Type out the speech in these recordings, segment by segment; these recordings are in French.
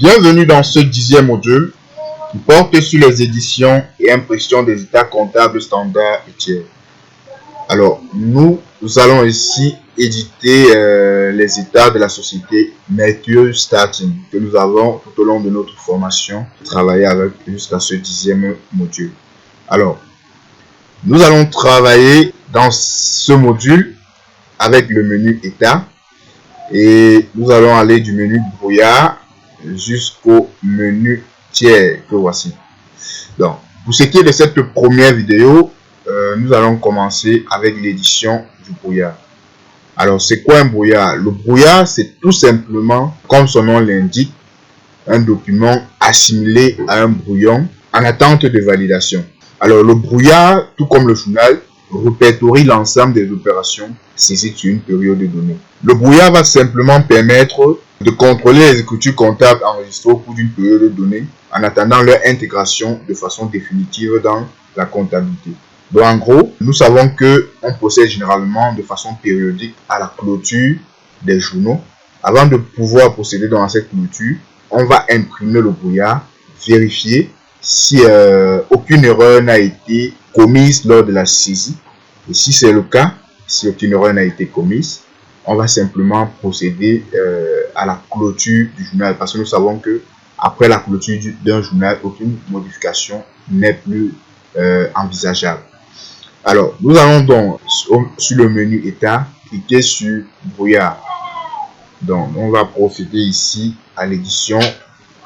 Bienvenue dans ce 10e module qui porte sur les éditions et impressions des états comptables standards et tiers. Alors, nous allons ici éditer les états de la société Mercure Starting que nous avons tout au long de notre formation travaillé avec jusqu'à ce 10e module. Alors, nous allons travailler dans ce module avec le menu état et nous allons aller du menu brouillard jusqu'au menu tiers que voici. Donc, pour ce qui est de cette première vidéo, nous allons commencer avec l'édition du brouillard. Alors, c'est quoi un brouillard? Le brouillard, c'est tout simplement, comme son nom l'indique, un document assimilé à un brouillon en attente de validation. Alors, le brouillard, tout comme le journal, répertorie l'ensemble des opérations saisies sur une période donnée. Le brouillard va simplement permettre de contrôler les écritures comptables enregistrées au cours d'une période donnée en attendant leur intégration de façon définitive dans la comptabilité. Donc en gros, nous savons que on procède généralement de façon périodique à la clôture des journaux. Avant de pouvoir procéder dans cette clôture, on va imprimer le brouillard, vérifier si aucune erreur n'a été commise lors de la saisie. Et si c'est le cas, si aucune erreur n'a été commise, on va simplement procéder à la clôture du journal parce que nous savons que après la clôture d'un journal, aucune modification n'est plus envisageable. Alors, nous allons donc sur le menu état, cliquer sur brouillard. Donc, on va procéder ici à l'édition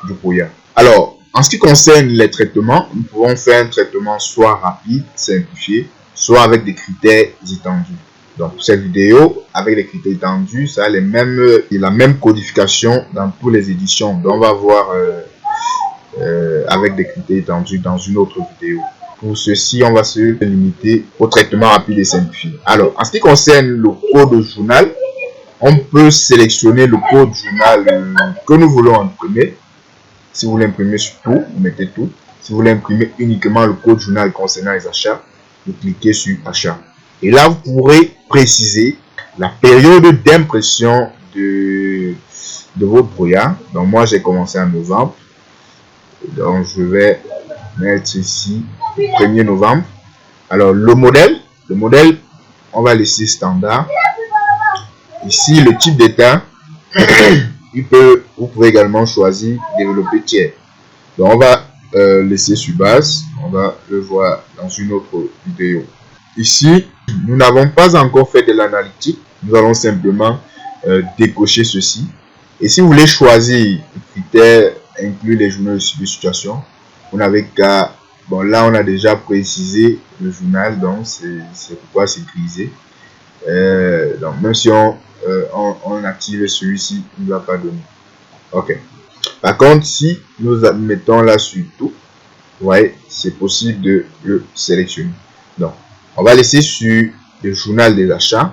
du brouillard. Alors, en ce qui concerne les traitements, nous pouvons faire un traitement soit rapide, simplifié, soit avec des critères étendus. Donc, pour cette vidéo, avec les critères étendus, ça a la même codification dans toutes les éditions. Donc, on va voir avec des critères étendus dans une autre vidéo. Pour ceci, on va se limiter au traitement rapide et simplifié. Alors, en ce qui concerne le code journal, on peut sélectionner le code journal que nous voulons imprimer. Si vous voulez imprimer sur tout, vous mettez tout. Si vous voulez imprimer uniquement le code journal concernant les achats, vous cliquez sur achat. Et là, vous pourrez préciser la période d'impression de votre brouillard. Donc, moi, j'ai commencé en novembre. Donc, je vais mettre ici 1er novembre. Alors, le modèle, on va laisser standard. Ici, le type d'état, vous pouvez également choisir développer tiers. Donc, on va laisser sur base. On va le voir dans une autre vidéo. Ici, nous n'avons pas encore fait de l'analytique. Nous allons simplement décocher ceci. Et si vous voulez choisir le critère inclure les journaux de situation, vous n'avez qu'à... Bon, là, on a déjà précisé le journal, donc c'est pourquoi c'est grisé. Donc, même si on active celui-ci, il ne va pas donner. Ok. Par contre, si nous mettons là sur tout, vous voyez, c'est possible de le sélectionner. Donc, on va laisser sur le journal des achats.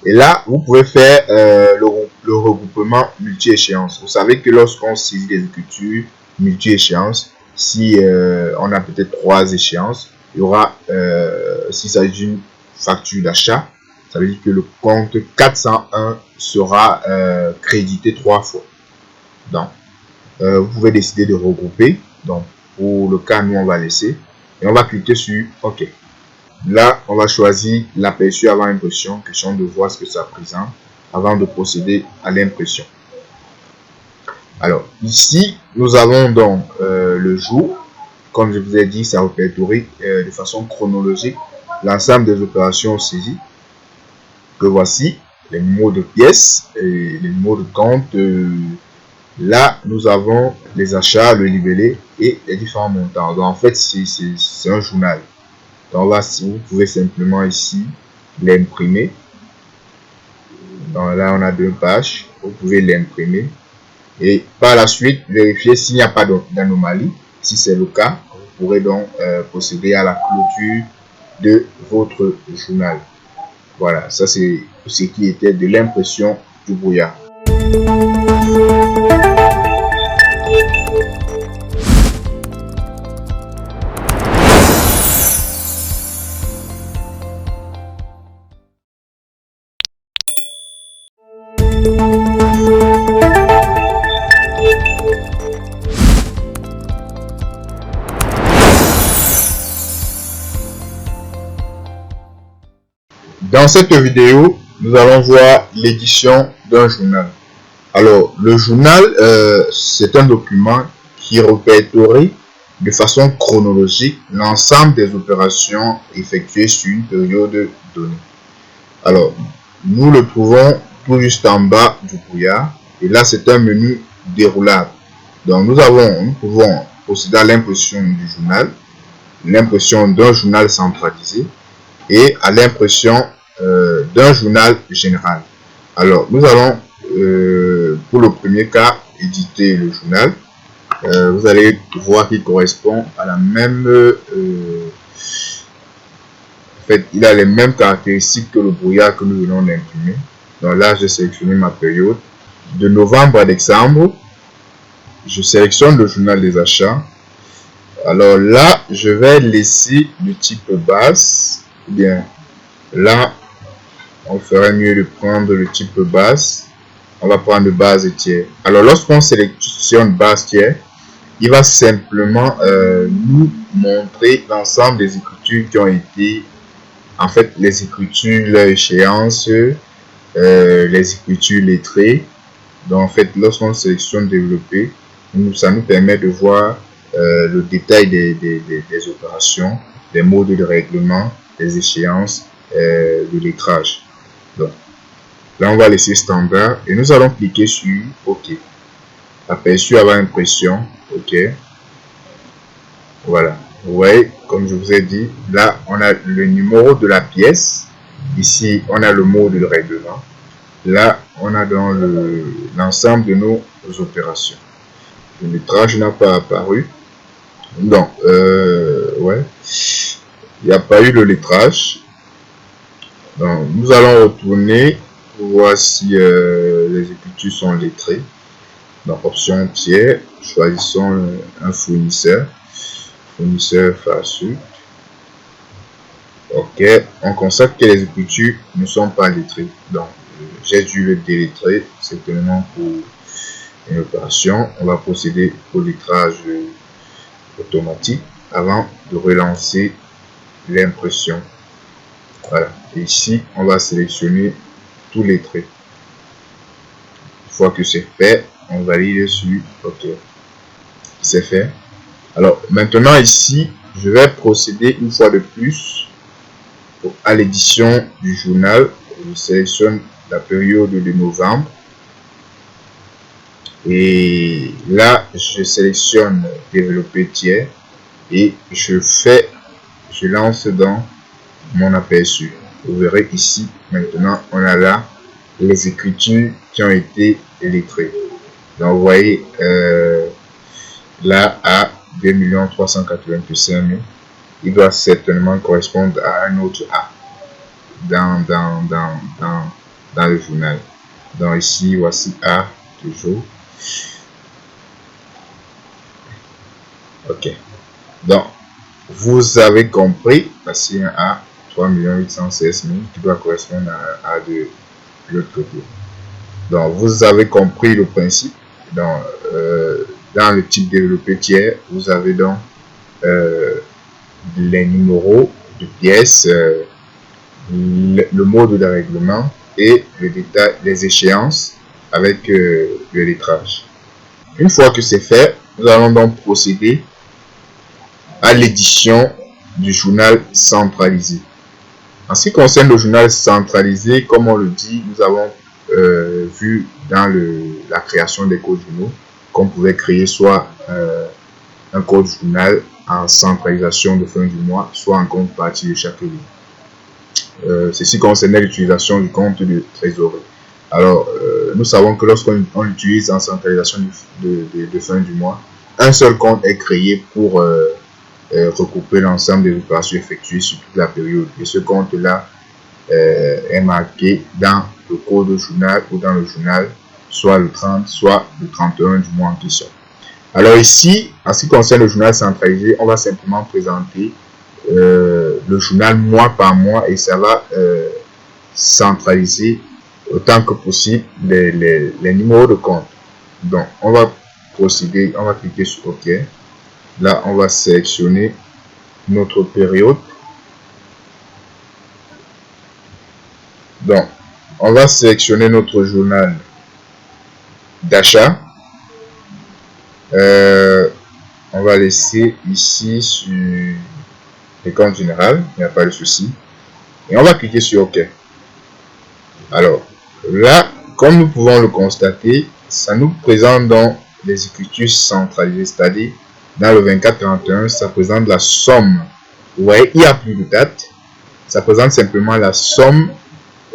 Et là, vous pouvez faire le regroupement multi-échéance. Vous savez que lorsqu'on saisit des écritures multi-échéance, si on a peut-être 3 échéances, il y aura, s'il s'agit d'une facture d'achat, ça veut dire que le compte 401 sera crédité 3 fois. Donc, vous pouvez décider de regrouper. Donc, pour le cas, nous, on va laisser. Et on va cliquer sur OK. Là, on va choisir l'aperçu avant impression, question de voir ce que ça présente avant de procéder à l'impression. Alors, ici, nous avons donc le jour. Comme je vous ai dit, ça répertorie de façon chronologique l'ensemble des opérations saisies. Que voici, les mots de pièces et les mots de compte. Là, nous avons les achats, le libellé et les différents montants. Donc, en fait, c'est un journal. Donc, vous pouvez simplement ici l'imprimer. Donc, là, on a 2 pages. Vous pouvez l'imprimer. Et par la suite, vérifier s'il n'y a pas d'anomalie. Si c'est le cas, vous pourrez donc procéder à la clôture de votre journal. Voilà, ça c'est ce qui était de l'impression du brouillard. Dans cette vidéo, nous allons voir l'édition d'un journal. Alors, le journal, c'est un document qui répertorie de façon chronologique l'ensemble des opérations effectuées sur une période donnée. Alors, nous le trouvons tout juste en bas du brouillard. Et là, c'est un menu déroulable. Donc, nous pouvons procéder à l'impression du journal, l'impression d'un journal centralisé et à l'impression d'un journal général. Alors, nous allons, pour le premier cas, éditer le journal. Vous allez voir qu'il correspond à la même... en fait, il a les mêmes caractéristiques que le brouillard que nous venons d'imprimer. Donc là, j'ai sélectionné ma période. De novembre à décembre, je sélectionne le journal des achats. Alors là, je vais laisser le type base. Bien, là, on ferait mieux de prendre le type base. On va prendre base tiers. Alors, lorsqu'on sélectionne base tiers, il va simplement nous montrer l'ensemble des écritures qui ont été, en fait, les écritures, leur échéance, les écritures lettrées. Donc, en fait, lorsqu'on sélectionne développer, ça nous permet de voir le détail des opérations, des modes de règlement, des échéances, le lettrage. Donc, là, on va laisser standard et nous allons cliquer sur OK. Aperçu avant impression. OK. Voilà. Vous voyez, comme je vous ai dit, là, on a le numéro de la pièce. Ici, on a le mode de règlement. Là, on a dans l'ensemble de nos opérations. Le lettrage n'a pas apparu. Donc, ouais, il n'y a pas eu le lettrage. Donc, nous allons retourner pour voir si les écritures sont lettrées. Donc, option tiers, choisissons un fournisseur. Fournisseur FASU. OK, on constate que les écritures ne sont pas lettrées. Donc, j'ai dû le délettrer, certainement pour une opération. On va procéder au lettrage automatique avant de relancer l'impression. Voilà. Et ici, on va sélectionner tous les traits. Une fois que c'est fait, on valide sur OK. C'est fait. Alors, maintenant ici, je vais procéder une fois de plus à l'édition du journal. Je sélectionne la période de novembre. Et là, je sélectionne développer tiers et je lance dans mon aperçu. Vous verrez ici, maintenant, on a là les écritures qui ont été lettrées. Donc, vous voyez, là, à 2 385 000, il doit certainement correspondre à un autre A dans le journal. Donc, ici, voici A, toujours. OK. Donc, vous avez compris, voici un A, 3 816 000, qui doit correspondre à un A de l'autre côté. Donc, vous avez compris le principe. Donc, dans le type développé tiers, vous avez donc les numéros de pièces, le mode de règlement et le détail des échéances avec le lettrage. Une fois que c'est fait, nous allons donc procéder à l'édition du journal centralisé. En ce qui concerne le journal centralisé, comme on le dit, nous avons vu dans la création des codes journaux qu'on pouvait créer soit un code journal en centralisation de fin du mois, soit en compte partie de chaque ligne. Ceci concernait l'utilisation du compte de trésorerie. Alors, nous savons que lorsqu'on l'utilise en centralisation de fin du mois, un seul compte est créé pour recouper l'ensemble des opérations effectuées sur toute la période. Et ce compte-là est marqué dans le code journal ou dans le journal, soit le 30, soit le 31 du mois en question. Alors ici, en ce qui concerne le journal centralisé, on va simplement présenter le journal mois par mois et ça va centraliser autant que possible les numéros de compte. Donc, on va procéder, on va cliquer sur OK. Là, on va sélectionner notre période. Donc, on va sélectionner notre journal d'achat. On va laisser ici sur les comptes généraux, il n'y a pas de souci. Et on va cliquer sur OK. Alors, là, comme nous pouvons le constater, ça nous présente dans les écritures centralisées, c'est-à-dire dans le 2431, ça présente la somme. Vous voyez, il n'y a plus de date. Ça présente simplement la somme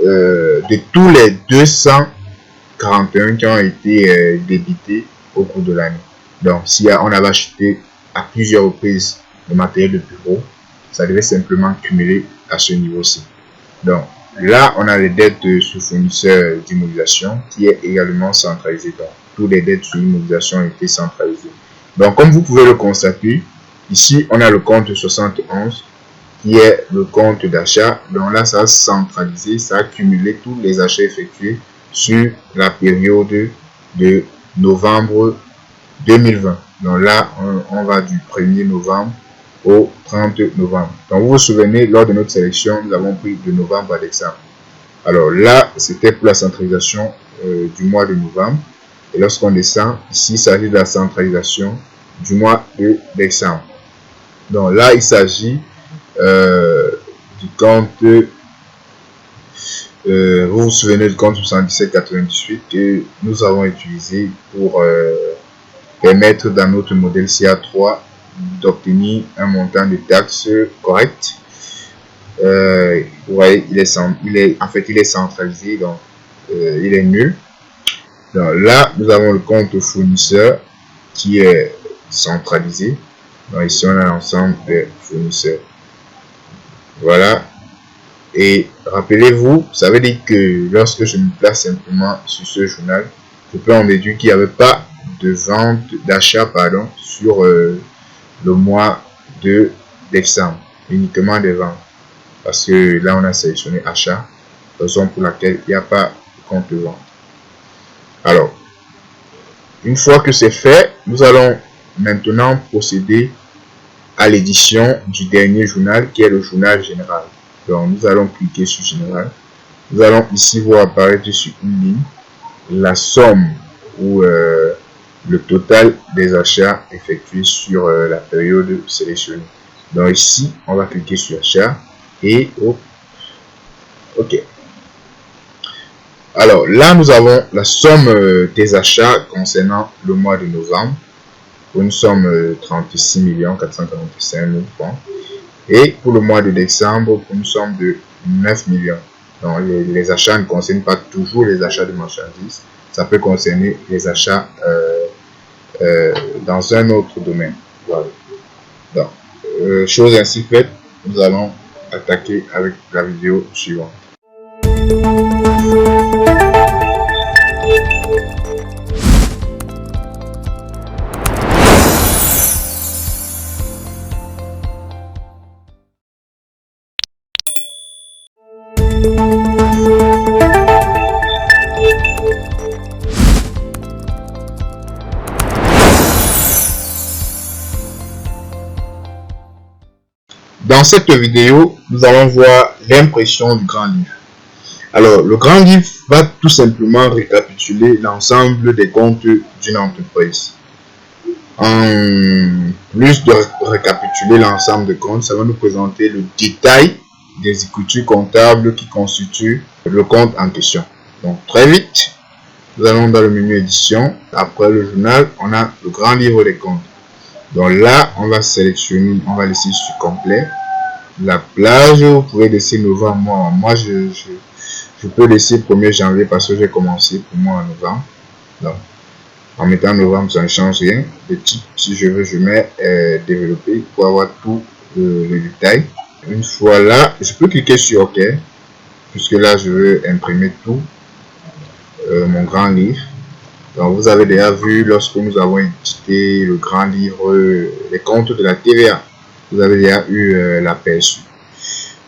de tous les 241 qui ont été débités au cours de l'année. Donc, si on avait acheté à plusieurs reprises le matériel de bureau, ça devait simplement cumuler à ce niveau-ci. Donc, là, on a les dettes sous fournisseur d'immobilisation qui est également centralisé. Donc, toutes les dettes sous immobilisation ont été centralisées. Donc, comme vous pouvez le constater, ici, on a le compte 71 qui est le compte d'achat. Donc là, ça a centralisé, ça a cumulé tous les achats effectués sur la période de novembre 2020. Donc là, on va du 1er novembre au 30 novembre. Donc vous vous souvenez, lors de notre sélection, nous avons pris de novembre à décembre. Alors là, c'était pour la centralisation du mois de novembre. Et lorsqu'on descend, ici, il s'agit de la centralisation du mois de décembre. Donc là, il s'agit du compte, vous vous souvenez du compte 7798 que nous avons utilisé pour permettre dans notre modèle CA3 d'obtenir un montant de taxes correct. Vous voyez, il est centralisé, donc il est nul. Donc là, nous avons le compte fournisseur qui est centralisé. Donc ici, on a l'ensemble des fournisseurs. Voilà. Et rappelez-vous, ça veut dire que lorsque je me place simplement sur ce journal, je peux en déduire qu'il n'y avait pas de vente, d'achat, pardon, sur le mois de décembre. Uniquement des ventes. Parce que là, on a sélectionné achat, raison pour laquelle il n'y a pas de compte de vente. Alors, une fois que c'est fait, nous allons maintenant procéder à l'édition du dernier journal qui est le journal général. Donc nous allons cliquer sur général. Nous allons ici voir apparaître sur une ligne la somme ou le total des achats effectués sur la période sélectionnée. Donc ici, on va cliquer sur achat et OK. Alors là, nous avons la somme des achats concernant le mois de novembre. Pour une somme 36 445 000 francs. Et pour le mois de décembre, pour une somme de 9 millions. Donc, les achats ne concernent pas toujours les achats de marchandises. Ça peut concerner les achats dans un autre domaine. Voilà. Donc, chose ainsi faite, nous allons attaquer avec la vidéo suivante. Dans cette vidéo, nous allons voir l'impression du grand livre. Alors, le grand livre va tout simplement récapituler l'ensemble des comptes d'une entreprise. En plus de récapituler l'ensemble des comptes, ça va nous présenter le détail des écritures comptables qui constituent le compte en question. Donc, très vite, nous allons dans le menu édition. Après le journal, on a le grand livre des comptes. Donc là, on va sélectionner, on va laisser sur complet. La plage, vous pouvez laisser novembre. Moi, je peux laisser 1er janvier parce que j'ai commencé pour moi en novembre. Donc, en mettant novembre, ça ne change rien. Le type, si je veux, je mets développer pour avoir tout le détail. Une fois là, je peux cliquer sur OK. Puisque là, je veux imprimer tout mon grand livre. Donc, vous avez déjà vu lorsque nous avons édité le grand livre, les comptes de la TVA. Vous avez déjà eu l'aperçu.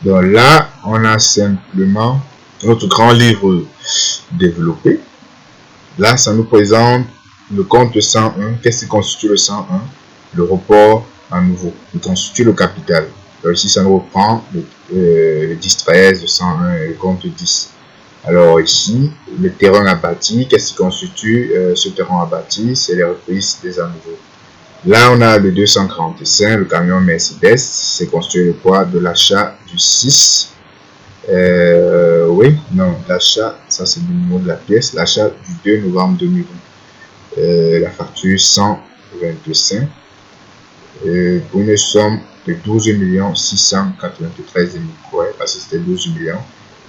Donc là, on a simplement notre grand livre développé. Là, ça nous présente le compte 101. Qu'est-ce qui constitue le 101? Le report à nouveau. Il constitue le capital. Donc ici, ça nous reprend le 10-13, le 101 et le compte 10. Alors ici, le terrain abattu, qu'est-ce qui constitue ce terrain abattu? C'est les reprises des à nouveau. Là, on a le 245, le camion Mercedes, c'est constitué de quoi? De l'achat du 6. Oui, non, l'achat, ça c'est le numéro de la pièce, l'achat du 2 novembre 2020. La facture 125 pour une somme de 12 693 000. Ouais, parce que c'était 12 millions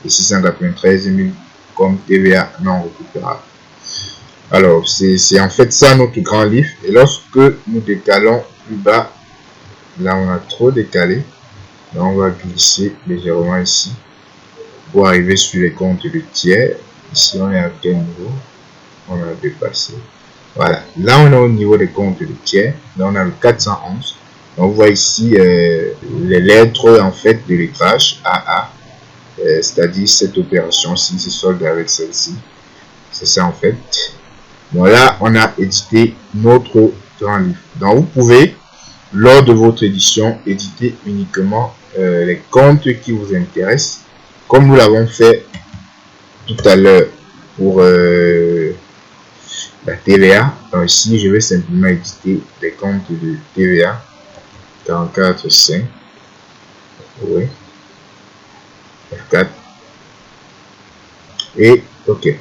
et 693 000 comme TVA non récupérable. Alors, c'est en fait ça notre grand livre. Et lorsque nous décalons plus bas, là on a trop décalé. Là, on va glisser légèrement ici pour arriver sur les comptes de tiers. Ici, on est à quel niveau? On a dépassé. Voilà. Là, on est au niveau des comptes de tiers. Là, on a le 411. On voit ici les lettres en fait de lettrage AA. C'est-à-dire cette opération-ci se solde avec celle-ci. C'est ça en fait. Donc là, on a édité notre grand livre. Donc vous pouvez, lors de votre édition, éditer uniquement les comptes qui vous intéressent, comme nous l'avons fait tout à l'heure pour la TVA. Donc ici, je vais simplement éditer les comptes de TVA 44.5. Oui. F4. Et OK.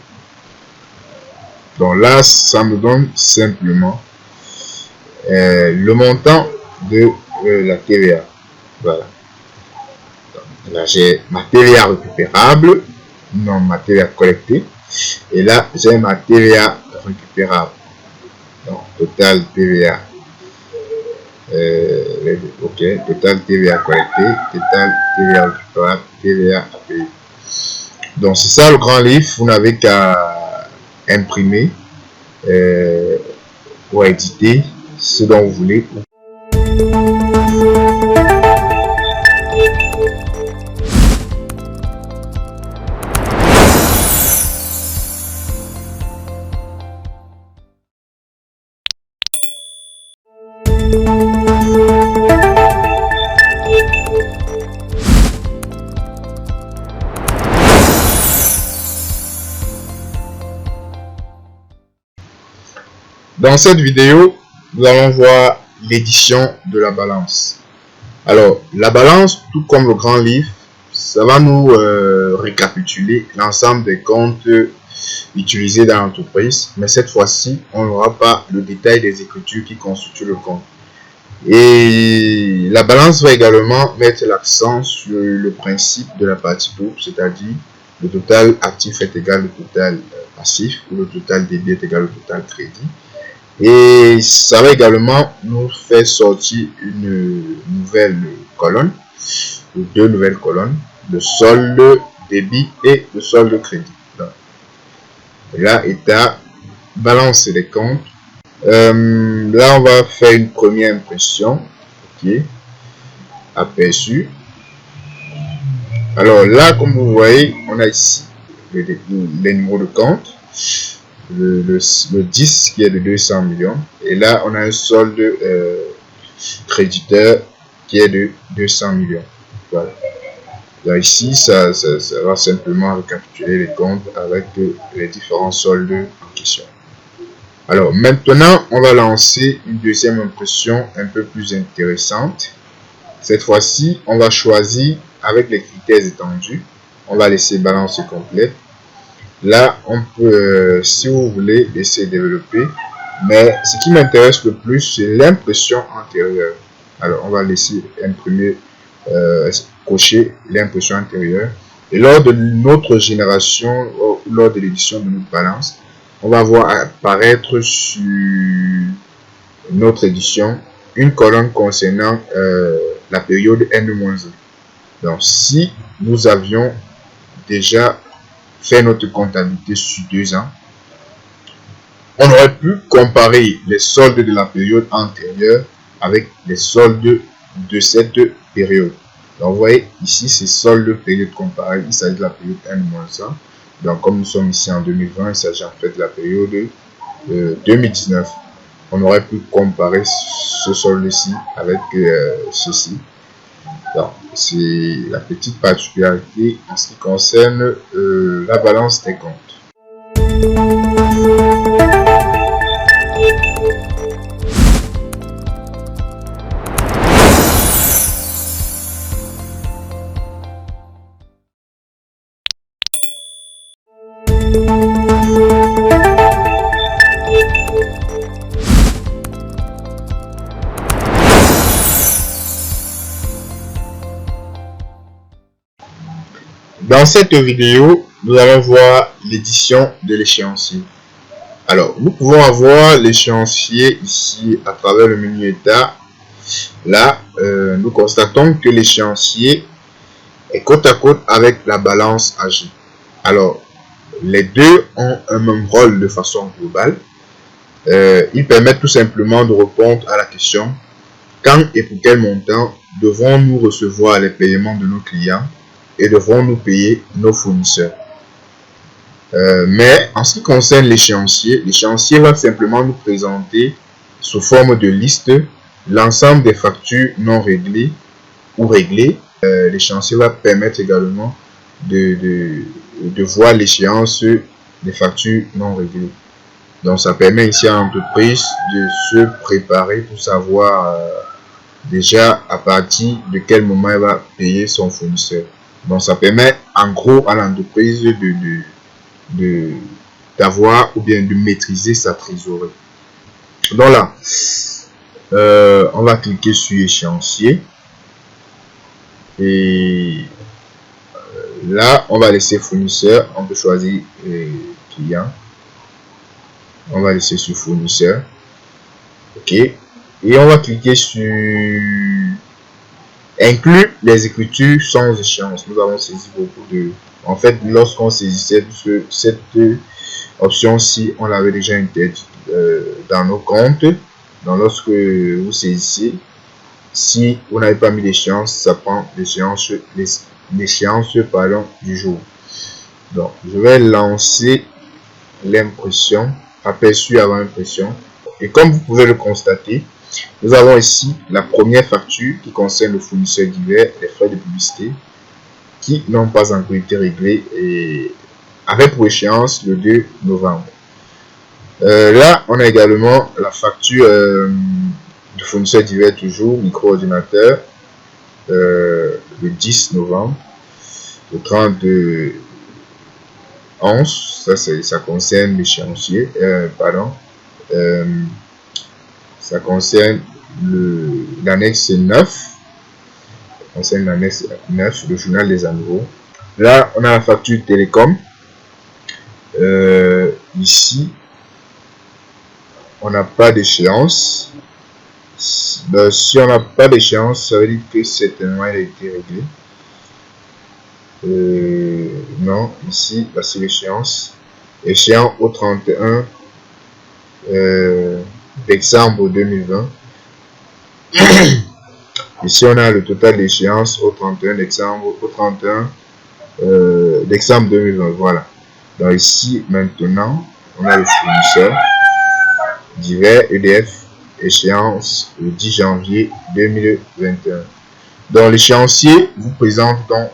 Donc là, ça me donne simplement le montant de la TVA. Voilà. Donc, là, j'ai ma TVA récupérable, non ma TVA collectée. Et là, j'ai ma TVA récupérable. Donc, total TVA. OK, total TVA collecté, total TVA récupérable, TVA à payer. Donc, c'est ça le grand livre. Vous n'avez qu'à imprimer ou éditer ce dont vous voulez. Dans cette vidéo, nous allons voir l'édition de la balance. Alors, la balance, tout comme le grand livre, ça va nous récapituler l'ensemble des comptes utilisés dans l'entreprise. Mais cette fois-ci, on n'aura pas le détail des écritures qui constituent le compte. Et la balance va également mettre l'accent sur le principe de la partie double, c'est-à-dire le total actif est égal au total passif ou le total débit est égal au total crédit. Et ça va également nous faire sortir une nouvelle colonne, ou deux nouvelles colonnes, le solde débit et le solde crédit. Donc, là est à balancer les comptes. Là, on va faire une première impression. OK. Aperçu. Alors là, comme vous voyez, on a ici les numéros de compte. Le 10 qui est de 200 millions. Et là, on a un solde créditeur qui est de 200 millions. Voilà. Là, ici, ça va simplement récapituler les comptes avec les différents soldes en question. Alors, maintenant, on va lancer une deuxième impression un peu plus intéressante. Cette fois-ci, on va choisir avec les critères étendus. On va laisser balance complète. Là, on peut, si vous voulez, laisser développer. Mais ce qui m'intéresse le plus, c'est l'impression antérieure. Alors, on va laisser imprimer, cocher l'impression antérieure. Et lors de notre génération, lors de l'édition de notre balance, on va voir apparaître sur notre édition une colonne concernant la période N-1. Donc, si nous avions déjà fait notre comptabilité sur 2 ans, on aurait pu comparer les soldes de la période antérieure avec les soldes de cette période. Donc, vous voyez, ici, c'est soldes période comparée. Il s'agit de la période N-1. Donc, comme nous sommes ici en 2020, il s'agit en fait de la période 2019. On aurait pu comparer ce solde-ci avec ceci. Donc, c'est la petite particularité en ce qui concerne la balance des comptes. Dans cette vidéo, nous allons voir l'édition de l'échéancier. Alors, nous pouvons avoir l'échéancier ici à travers le menu état. Là, nous constatons que l'échéancier est côte à côte avec la balance AG. Alors, les deux ont un même rôle de façon globale. Ils permettent tout simplement de répondre à la question quand et pour quel montant devons-nous recevoir les paiements de nos clients et devrons-nous payer nos fournisseurs. Mais en ce qui concerne l'échéancier, l'échéancier va simplement nous présenter sous forme de liste l'ensemble des factures non réglées ou réglées. L'échéancier va permettre également de voir l'échéance des factures non réglées. Donc ça permet ici à l'entreprise de se préparer pour savoir déjà à partir de quel moment elle va payer son fournisseur. Donc ça permet en gros à l'entreprise d'avoir ou bien de maîtriser sa trésorerie. Donc là, on va cliquer sur échéancier et là on va laisser fournisseur, on peut choisir client, on va laisser sur fournisseur, ok, et on va cliquer sur inclure les écritures sans échéance. Nous avons saisi beaucoup de... En fait, lorsqu'on saisissait cette option-ci, on l'avait déjà interdite dans nos comptes. Donc, lorsque vous saisissez, si vous n'avez pas mis d'échéance, ça prend l'échéance du jour. Donc, je vais lancer l'impression, aperçu avant impression. Et comme vous pouvez le constater, nous avons ici la première facture qui concerne le fournisseur divers, les frais de publicité qui n'ont pas encore été réglés et avec pour échéance le 2 novembre. Là, on a également la facture du fournisseur divers toujours, micro-ordinateur, le 10 novembre, le 30 11, ça concerne l'échéancier, ça concerne l'annexe 9. Concerne l'annexe 9, le journal des amoureux. Là, on a la facture télécom. Ici, on n'a pas d'échéance. Si on n'a pas d'échéance, ça veut dire que certainement elle a été réglée. Non, ici, là c'est l'échéance. Échéant au 31 décembre 2020. Ici, on a le total d'échéance au 31 décembre, décembre 2020. Voilà. Donc ici, maintenant, on a le fournisseur divers EDF, échéance le 10 janvier 2021. Donc l'échéancier vous présente donc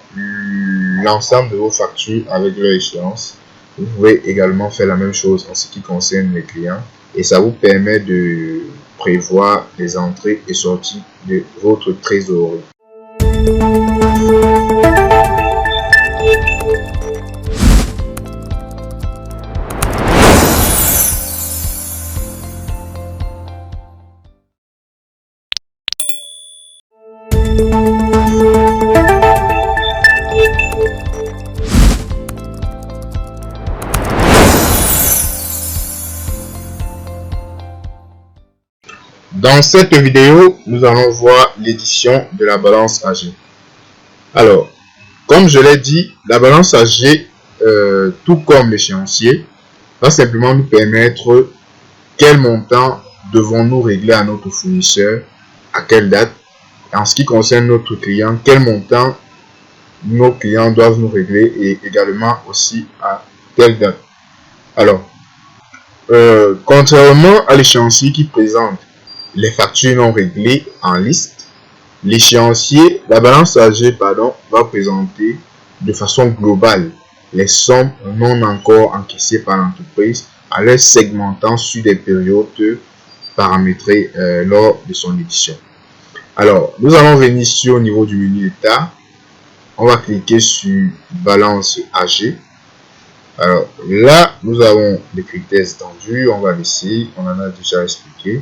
l'ensemble de vos factures avec leur échéance. Vous pouvez également faire la même chose en ce qui concerne les clients et ça vous permet de prévoir les entrées et sorties de votre trésorerie. Dans cette vidéo, nous allons voir l'édition de la balance AG. Alors, comme je l'ai dit, la balance AG, tout comme l'échéancier, va simplement nous permettre quel montant devons-nous régler à notre fournisseur, à quelle date. En ce qui concerne notre client, quel montant nos clients doivent nous régler et également aussi à quelle date. Alors, contrairement à l'échéancier qui présente les factures non réglées en liste, L'échéancier, la balance âgée, pardon, va présenter de façon globale les sommes non encore encaissées par l'entreprise en les segmentant sur des périodes paramétrées lors de son édition. Alors, nous allons venir sur au niveau du menu état. On va cliquer sur balance âgée. Alors là, nous avons des critères étendus. On va laisser, on en a déjà expliqué.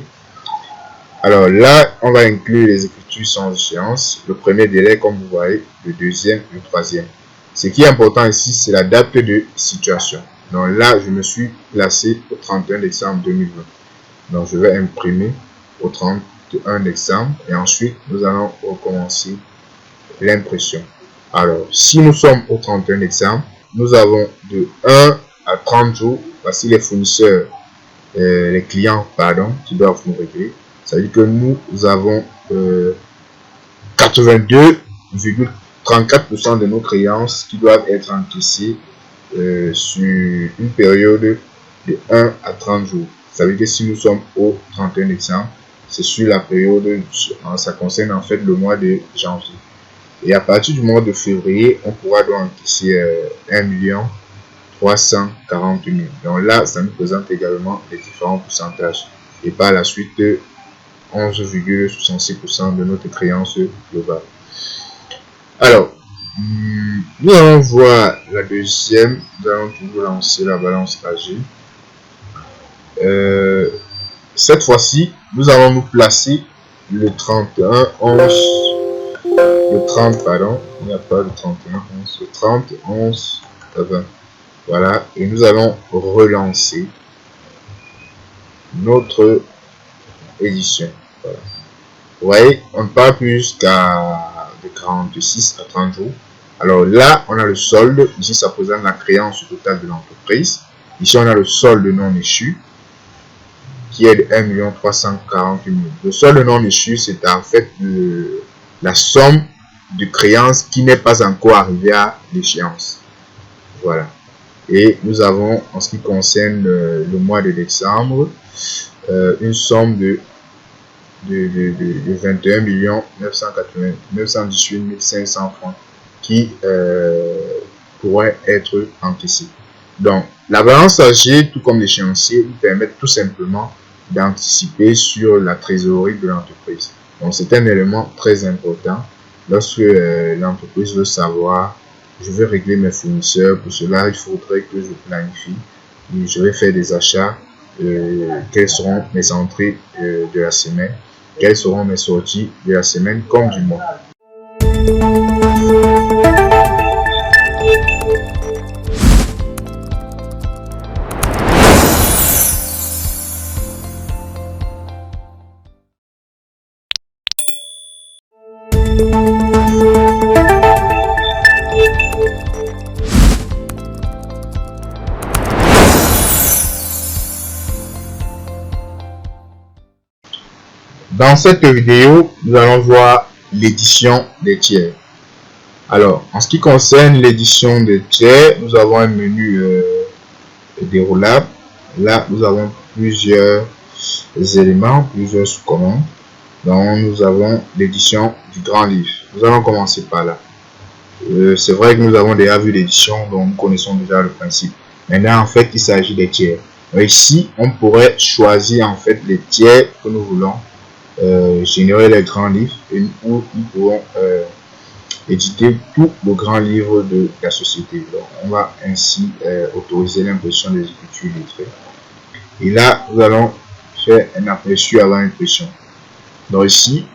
Alors là, on va inclure les écritures sans échéance. Le premier délai, comme vous voyez, le deuxième, le troisième. Ce qui est important ici, c'est la date de situation. Donc là, je me suis placé au 31 décembre 2020. Donc je vais imprimer au 31 décembre et ensuite, nous allons recommencer l'impression. Alors, si nous sommes au 31 décembre, nous avons de 1 à 30 jours, voici les fournisseurs, les clients, pardon, qui doivent nous régler. Ça veut dire que nous avons 82,34% de nos créances qui doivent être encaissées sur une période de 1 à 30 jours. Ça veut dire que si nous sommes au 31 décembre, c'est sur la période, ça concerne en fait le mois de janvier. Et à partir du mois de février, on pourra donc encaisser 1 340 000. Donc là, ça nous présente également les différents pourcentages. Et par la suite, 11,66% de notre créance globale. Alors, nous allons voir la deuxième. Nous allons toujours lancer la balance âgée. Cette fois-ci, nous allons nous placer le 31, 11, le 30, pardon, il n'y a pas le 31, 11, le 30, 11, 20. Voilà, et nous allons relancer notre édition. Voilà. Vous voyez, on ne part plus jusqu'à de 46 à 30 jours. Alors là, on a le solde. Ici, ça présente la créance totale de l'entreprise. Ici, on a le solde non échu qui est de 1 340 000. Le solde non échu, c'est en fait la somme de créance qui n'est pas encore arrivée à l'échéance. Voilà. Et nous avons, en ce qui concerne le mois de décembre, une somme de 21 918 500 francs qui pourrait être encaissée. Donc, la balance âgée, tout comme l'échéancier, nous permettent tout simplement d'anticiper sur la trésorerie de l'entreprise. Donc, c'est un élément très important lorsque l'entreprise veut savoir, je vais régler mes fournisseurs. Pour cela, il faudrait que je planifie. Je vais faire des achats. Quelles seront mes entrées de la semaine? Quelles seront mes sorties de la semaine comme du mois? Dans cette vidéo, nous allons voir l'édition des tiers. Alors, en ce qui concerne l'édition des tiers, nous avons un menu déroulable. Là, nous avons plusieurs éléments, plusieurs sous-commandes. Donc, nous avons l'édition du grand livre. Nous allons commencer par là. C'est vrai que nous avons déjà vu l'édition, donc nous connaissons déjà le principe. Maintenant, en fait, il s'agit des tiers. Donc, ici, on pourrait choisir en fait les tiers que nous voulons générer les grands livres et où nous pourrons éditer tout le grand livre de la société. Donc, on va ainsi autoriser l'impression des écritures lettrées. Et là, nous allons faire un aperçu avant impression. Donc ici,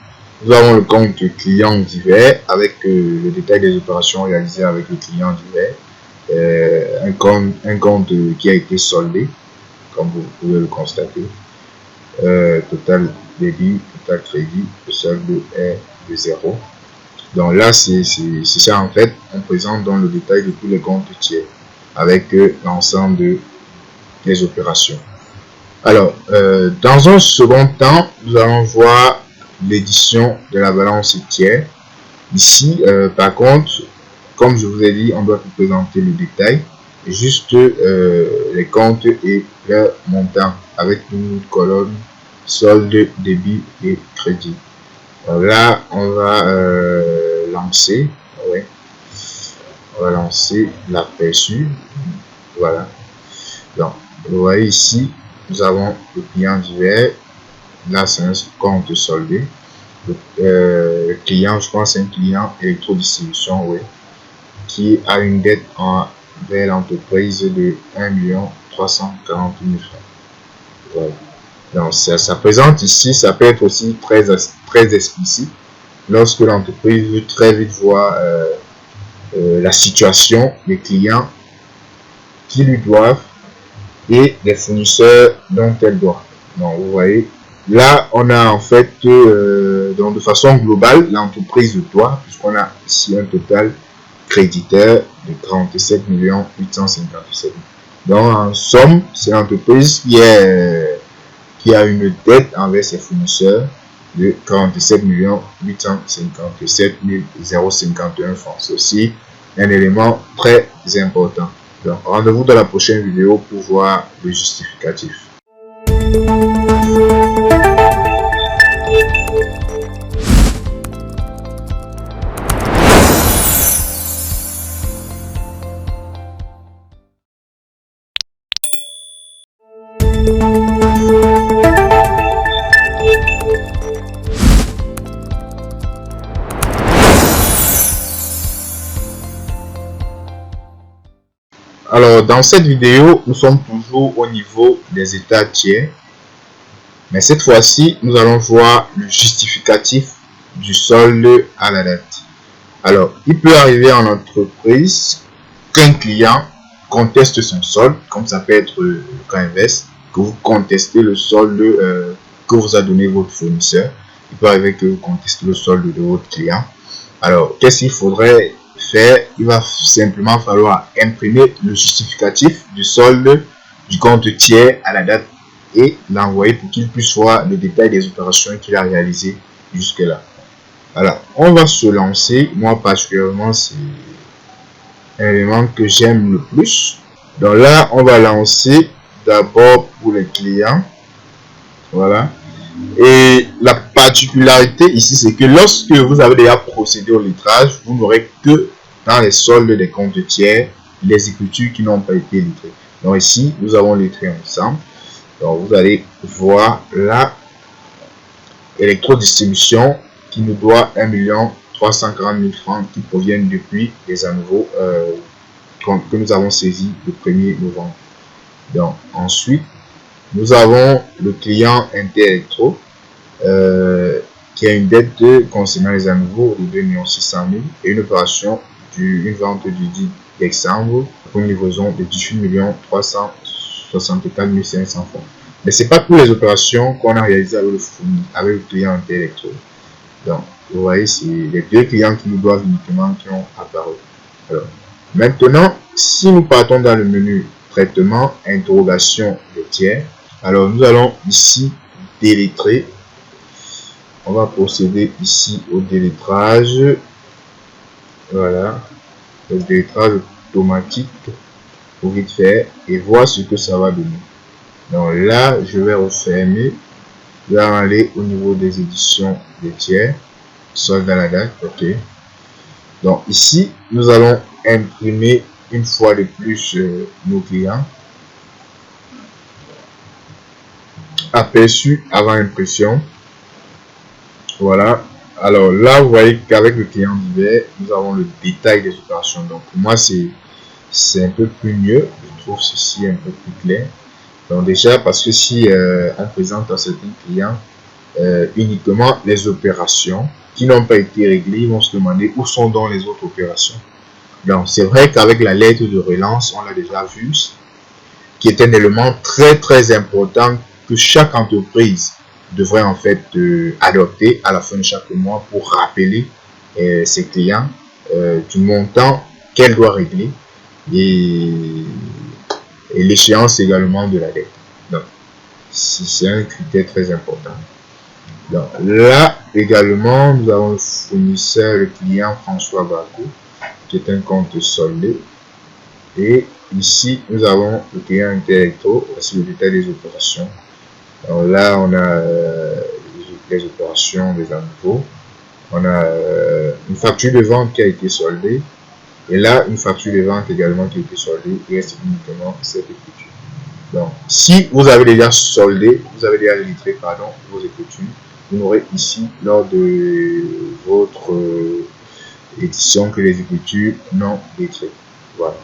nous avons le compte client divers avec le détail des opérations réalisées avec le client divers. Un compte qui a été soldé, comme vous pouvez le constater. Total débit, total crédit, le solde est de 0. Donc là, c'est ça en fait, on présente dans le détail de tous les comptes tiers avec l'ensemble des opérations. Alors, dans un second temps, nous allons voir l'édition de la balance tiers. Ici, par contre, comme je vous ai dit, on doit vous présenter le détail, juste les comptes et leur montant avec une colonne solde, débit et crédit. Alors là, on va lancer. Ouais. On va lancer l'aperçu. Voilà. Donc, vous voyez ici, nous avons le client divers. Là, c'est un compte soldé. Le client, je pense, c'est un client électrodistribution, oui, qui a une dette envers l'entreprise de 1 340 000 francs. Voilà. Donc, ça présente ici, ça peut être aussi très explicite lorsque l'entreprise veut très vite voir la situation des clients qui lui doivent et des fournisseurs dont elle doit. Donc, vous voyez, là, on a en fait, donc de façon globale, l'entreprise doit, puisqu'on a ici un total créditeur de 37 857 000. Donc, en somme, c'est l'entreprise qui a une dette envers ses fournisseurs de 47 857 051 francs. C'est aussi un élément très important. Donc, rendez-vous dans la prochaine vidéo pour voir le justificatif. Alors, dans cette vidéo, nous sommes toujours au niveau des états tiers. Mais cette fois-ci, nous allons voir le justificatif du solde à la date. Alors, il peut arriver en entreprise qu'un client conteste son solde, comme ça peut être le cas inverse, que vous contestez le solde que vous a donné votre fournisseur. Il peut arriver que vous contestez le solde de votre client. Alors, qu'est-ce qu'il faudrait faire? Il va simplement falloir imprimer le justificatif du solde du compte tiers à la date et l'envoyer pour qu'il puisse voir le détail des opérations qu'il a réalisées jusque-là. Alors, on va se lancer. Moi, particulièrement, c'est un élément que j'aime le plus. Donc là, on va lancer d'abord pour les clients. Voilà. Et la particularité ici, c'est que lorsque vous avez déjà procédé au lettrage, vous n'aurez que dans les soldes des comptes tiers les écritures qui n'ont pas été lettrées. Donc ici, nous avons lettré ensemble. Donc vous allez voir là, électrodistribution qui nous doit 1 340 000 francs qui proviennent depuis les à nouveau que nous avons saisi le 1er novembre. Donc ensuite, nous avons le client Interelectro qui a une dette concernant les à nouveau de 2 600 000 et une opération une vente du 10 décembre pour une livraison de 18 364 500 francs. Mais ce n'est pas toutes les opérations qu'on a réalisées avec le client Interelectro. Donc, vous voyez, c'est les deux clients qui nous doivent uniquement qui ont apparu. Alors, maintenant, si nous partons dans le menu traitement, interrogation des tiers, alors nous allons ici délettrer. On va procéder ici au délettrage. Voilà, le délettrage automatique pour vite faire et voir ce que ça va donner. Donc là, je vais refermer. Je vais aller au niveau des éditions des tiers. Solde à la date, ok. Donc ici, nous allons imprimer une fois de plus nos clients. Aperçu avant impression. Voilà. Alors là, vous voyez qu'avec le client divers, nous avons le détail des opérations. Donc pour moi, c'est un peu plus mieux. Je trouve ceci un peu plus clair. Donc déjà, parce que si on présente à certains clients uniquement les opérations qui n'ont pas été réglées, ils vont se demander où sont donc les autres opérations. Donc c'est vrai qu'avec la lettre de relance, on l'a déjà vu, qui est un élément très important que chaque entreprise devrait en fait adopter à la fin de chaque mois pour rappeler ses clients du montant qu'elle doit régler et l'échéance également de la dette. Donc c'est un critère très important. Donc là également, nous avons le fournisseur, le client François Bakou, qui est un compte soldé. Et ici, nous avons le client Interelectro, voici le détail des opérations. Alors là, on a les opérations des à nouveau. On a une facture de vente qui a été soldée. Et là, une facture de vente également qui a été soldée. Il reste uniquement cette écriture. Donc, si vous avez déjà soldé, vous avez déjà livré, pardon, vos écritures, vous n'aurez ici, lors de votre édition, que les écritures non livrées. Voilà.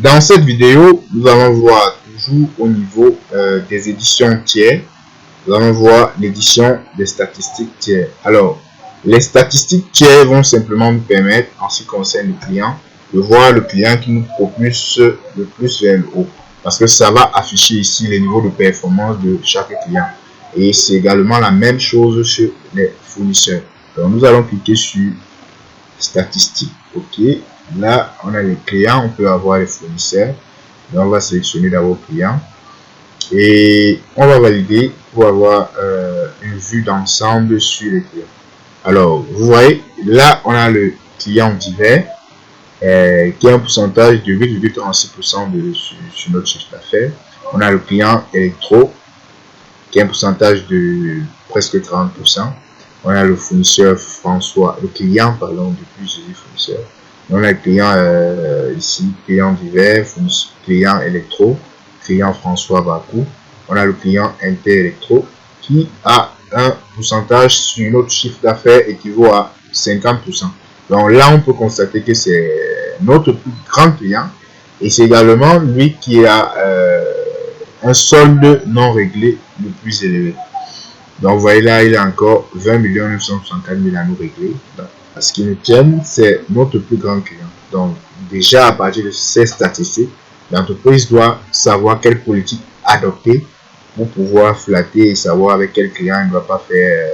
Dans cette vidéo, nous allons voir toujours au niveau des éditions tiers, nous allons voir l'édition des statistiques tiers. Alors, les statistiques tiers vont simplement nous permettre, en ce qui concerne le client, de voir le client qui nous propulse le plus vers le haut. Parce que ça va afficher ici les niveaux de performance de chaque client. Et c'est également la même chose sur les fournisseurs. Donc, nous allons cliquer sur statistiques. OK. Là, on a les clients, on peut avoir les fournisseurs. Donc, on va sélectionner d'abord client. Et on va valider pour avoir une vue d'ensemble sur les clients. Alors, vous voyez, là, on a le client divers qui a un pourcentage de 8,36% sur notre chiffre d'affaires. On a le client électro qui a un pourcentage de presque 30%. On a le fournisseur François, le client, pardon, depuis je dis fournisseur. On a le client ici, client divers, client électro, client François Bakou. On a le client Inter-Électro qui a un pourcentage sur notre chiffre d'affaires équivaut à 50%. Donc là, on peut constater que c'est notre plus grand client et c'est également lui qui a un solde non réglé le plus élevé. Donc vous voyez là, il a encore 20 964 000 à nous régler. Donc, à ce qui nous tient, c'est notre plus grand client. Donc déjà à partir de ces statistiques, l'entreprise doit savoir quelle politique adopter pour pouvoir flatter et savoir avec quel client il ne doit pas faire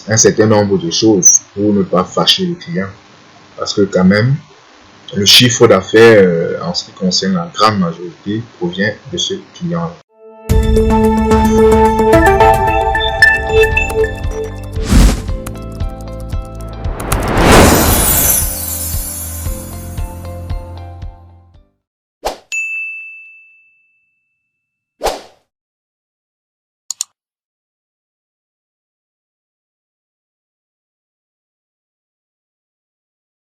un certain nombre de choses pour ne pas fâcher le client. Parce que quand même, le chiffre d'affaires en ce qui concerne la grande majorité provient de ce client-là.